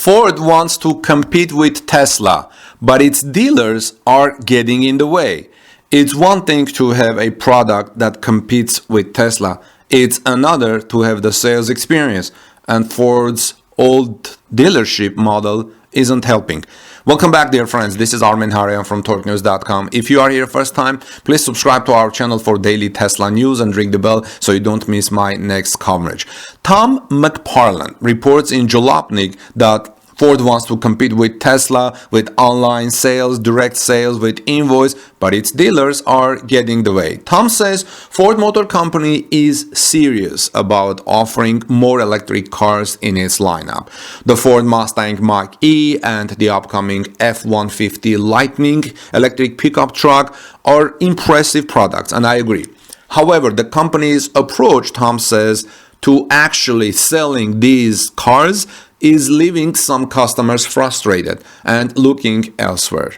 Ford wants to compete with Tesla, but its dealers are getting in the way. It's one thing to have a product that competes with Tesla. It's another to have the sales experience, and Ford's old dealership model isn't helping. Welcome back, dear friends. This is Armen Harayan from TorqueNews.com. If you are here first time, please subscribe to our channel for daily Tesla news and ring the bell so you don't miss my next coverage. Tom McParland reports in Jalopnik that Ford wants to compete with Tesla with online sales, direct sales with invoice, but its dealers are getting the way. Tom says Ford Motor Company is serious about offering more electric cars in its lineup. The Ford Mustang Mach-E and the upcoming F-150 Lightning electric pickup truck are impressive products, and I agree. However, the company's approach, Tom says, to actually selling these cars is leaving some customers frustrated and looking elsewhere.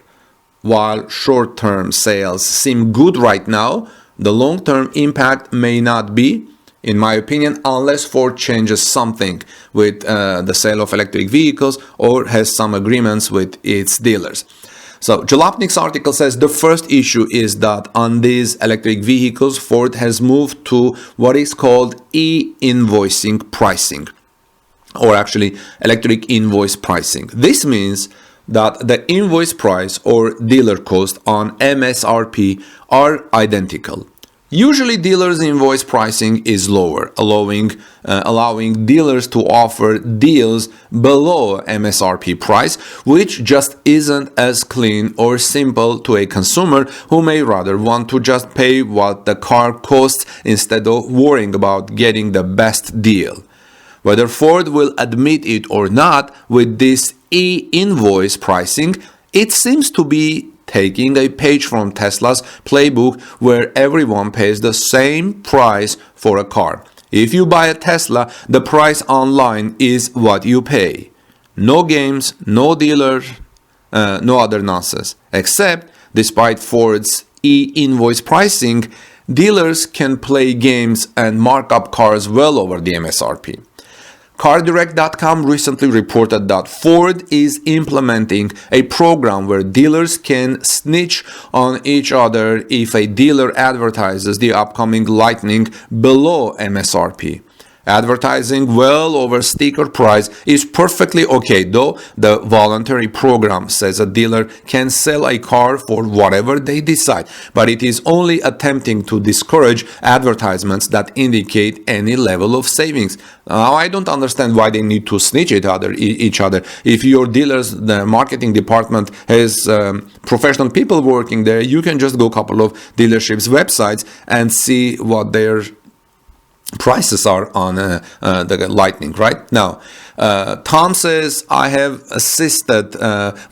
While short-term sales seem good right now, the long-term impact may not be, in my opinion, unless Ford changes something with the sale of electric vehicles or has some agreements with its dealers. So Jalopnik's article says the first issue is that on these electric vehicles, Ford has moved to what is called e-invoicing pricing, or actually electric invoice pricing. This means that the invoice price or dealer cost on MSRP are identical. Usually dealers' invoice pricing is lower, allowing dealers to offer deals below MSRP price, which just isn't as clean or simple to a consumer who may rather want to just pay what the car costs instead of worrying about getting the best deal. Whether Ford will admit it or not, with this e-invoice pricing, it seems to be taking a page from Tesla's playbook, where everyone pays the same price for a car. If you buy a Tesla, the price online is what you pay. No games, no dealer, no other nonsense. Except, despite Ford's e-invoice pricing, dealers can play games and mark up cars well over the MSRP. CarDirect.com recently reported that Ford is implementing a program where dealers can snitch on each other if a dealer advertises the upcoming Lightning below MSRP. Advertising well over sticker price is perfectly okay, though the voluntary program says a dealer can sell a car for whatever they decide, but it is only attempting to discourage advertisements that indicate any level of savings. Now, I don't understand why they need to snitch each other. If your dealer's the marketing department has professional people working there, you can just go a couple of dealerships' websites and see what their prices are on the Lightning. Right now, Tom says, I have assisted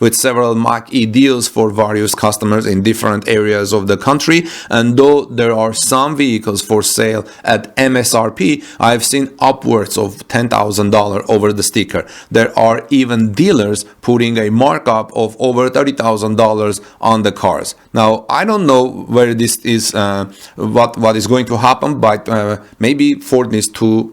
with several Mach-E deals for various customers in different areas of the country, and though there are some vehicles for sale at MSRP, I've seen upwards of $10,000 over the sticker. There are even dealers putting a markup of over $30,000 on the cars. Now, I don't know where this is, what is going to happen, but maybe Ford needs to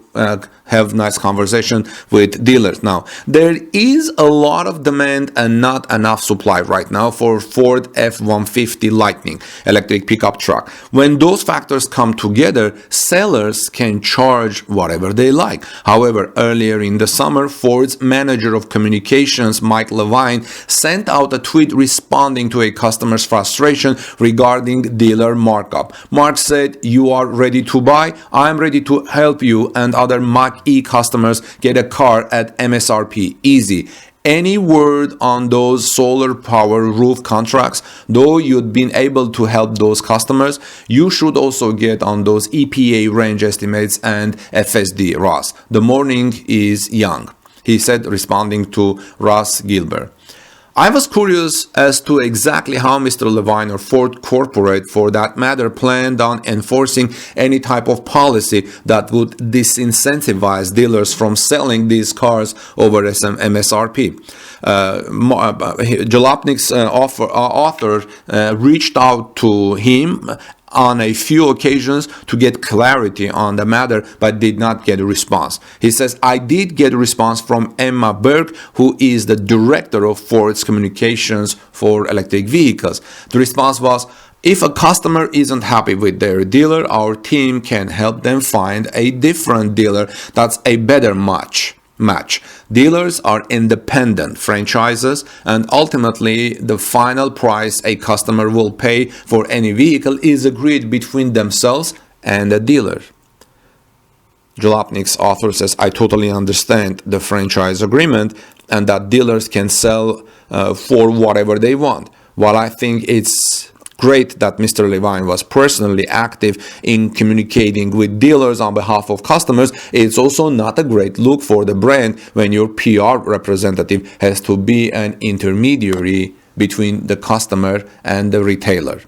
have nice conversation with dealers. Now, there is a lot of demand and not enough supply right now for Ford F-150 Lightning electric pickup truck. When those factors come together, sellers can charge whatever they like. However, earlier in the summer, Ford's manager of communications, Mike Levine, sent out a tweet responding to a customer's frustration regarding dealer markup. Mark said, "You are ready to buy? I'm ready to help you and other Mach-E customers get a car at MSRP. Easy. Any word on those solar power roof contracts? Though you'd been able to help those customers, you should also get on those EPA range estimates and FSD, Ross. The morning is young," he said, responding to Ross Gilbert. I was curious as to exactly how Mr. Levine or Ford Corporate, for that matter, planned on enforcing any type of policy that would disincentivize dealers from selling these cars over MSRP. Jalopnik's author reached out to him on a few occasions to get clarity on the matter, but did not get a response. He says, I did get a response from Emma Berg, who is the director of Ford's communications for electric vehicles. The response was, if a customer isn't happy with their dealer, our team can help them find a different dealer that's a better match. Dealers are independent franchises, and ultimately the final price a customer will pay for any vehicle is agreed between themselves and the dealer. Jalopnik's author says, I totally understand the franchise agreement and that dealers can sell for whatever they want. While I think it's great that Mr. Levine was personally active in communicating with dealers on behalf of customers, it's also not a great look for the brand when your PR representative has to be an intermediary between the customer and the retailer.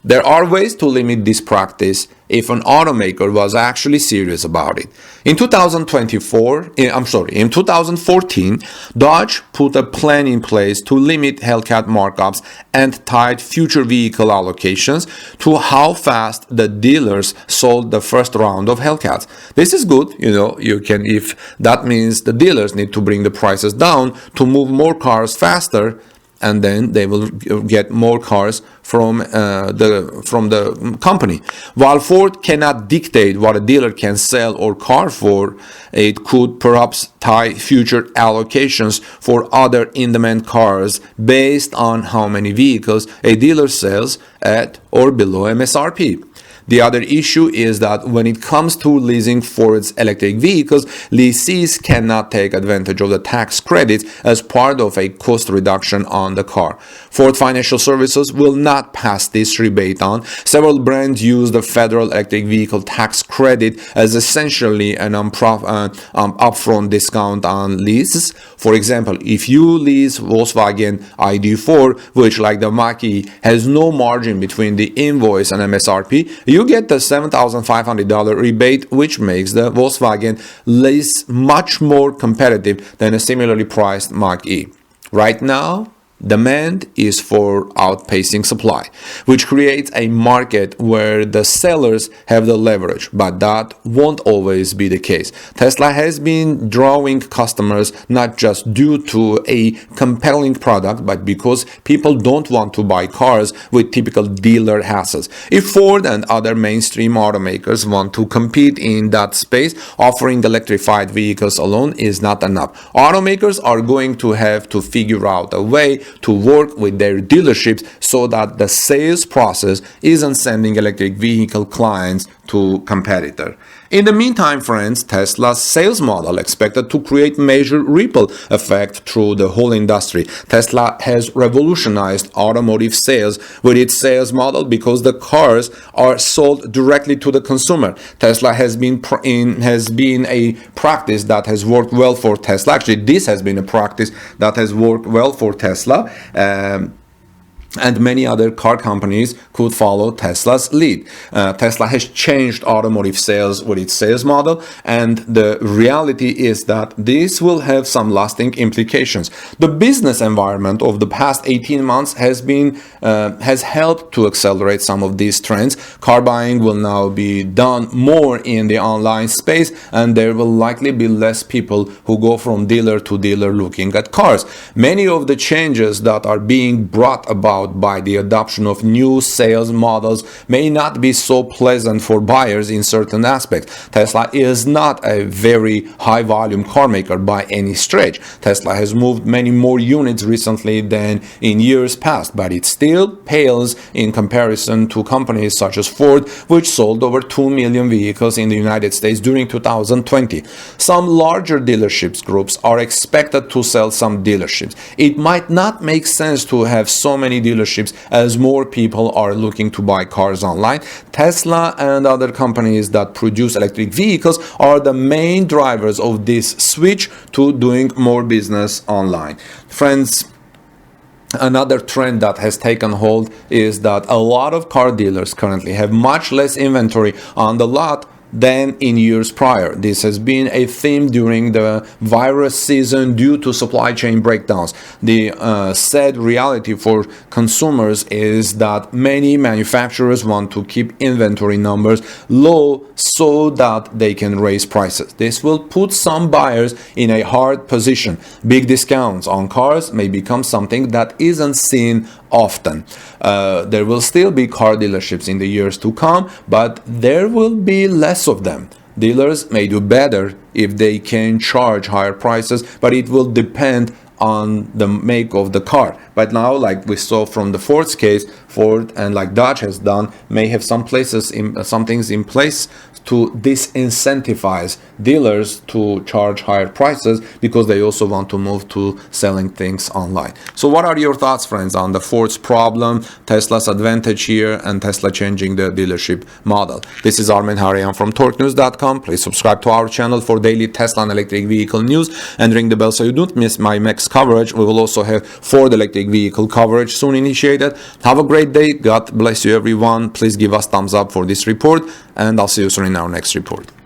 There are ways to limit this practice if an automaker was actually serious about it. In 2014, Dodge put a plan in place to limit Hellcat markups and tied future vehicle allocations to how fast the dealers sold the first round of Hellcats. This is good, if that means the dealers need to bring the prices down to move more cars faster, and then they will get more cars from the company. While Ford cannot dictate what a dealer can sell or car for, it could perhaps tie future allocations for other in-demand cars based on how many vehicles a dealer sells at or below MSRP. The other issue is that when it comes to leasing Ford's electric vehicles, lessees cannot take advantage of the tax credits as part of a cost reduction on the car. Ford Financial Services will not pass this rebate on. Several brands use the federal electric vehicle tax credit as essentially an upfront discount on leases. For example, if you lease Volkswagen ID4, which like the Mach-E has no margin between the invoice and MSRP, you get the $7,500 rebate, which makes the Volkswagen lease much more competitive than a similarly priced Mach-E. Right now, demand is for outpacing supply, which creates a market where the sellers have the leverage, but that won't always be the case. Tesla has been drawing customers not just due to a compelling product, but because people don't want to buy cars with typical dealer hassles. If Ford and other mainstream automakers want to compete in that space, offering electrified vehicles alone is not enough. Automakers are going to have to figure out a way to work with their dealerships so that the sales process isn't sending electric vehicle clients to competitor. In the meantime, friends, Tesla's sales model expected to create major ripple effect through the whole industry. Tesla has revolutionized automotive sales with its sales model because the cars are sold directly to the consumer. Tesla has been a practice that has worked well for Tesla. Actually, this has been a practice that has worked well for Tesla. And many other car companies could follow Tesla's lead. Tesla has changed automotive sales with its sales model, and the reality is that this will have some lasting implications. The business environment of the past 18 months has helped to accelerate some of these trends. Car buying will now be done more in the online space, and there will likely be less people who go from dealer to dealer looking at cars. Many of the changes that are being brought about by the adoption of new sales models may not be so pleasant for buyers in certain aspects. Tesla is not a very high volume car maker by any stretch. Tesla has moved many more units recently than in years past, but it still pales in comparison to companies such as Ford, which sold over 2 million vehicles in the United States during 2020. Some larger dealerships groups are expected to sell some dealerships. It might not make sense to have so many dealerships as more people are looking to buy cars online. Tesla and other companies that produce electric vehicles are the main drivers of this switch to doing more business online. Friends, another trend that has taken hold is that a lot of car dealers currently have much less inventory on the lot than in years prior. This has been a theme during the virus season due to supply chain breakdowns. The sad reality for consumers is that many manufacturers want to keep inventory numbers low so that they can raise prices. This will put some buyers in a hard position. Big discounts on cars may become something that isn't seen often. There will still be car dealerships in the years to come, but there will be less of them. Dealers may do better if they can charge higher prices, but it will depend on the make of the car. But now, like we saw from the Ford's case, Ford and like Dodge has done, may have some things in place to disincentivize dealers to charge higher prices, because they also want to move to selling things online. So what are your thoughts, friends, on the Ford's problem, Tesla's advantage here, and Tesla changing the dealership model? This is Armen Harian from TorqueNews.com. Please subscribe to our channel for daily Tesla and electric vehicle news, and ring the bell so you don't miss my next coverage. We will also have Ford electric vehicle coverage soon initiated. Have a great day. God bless you, everyone. Please give us thumbs up for this report, and I'll see you soon in our next report.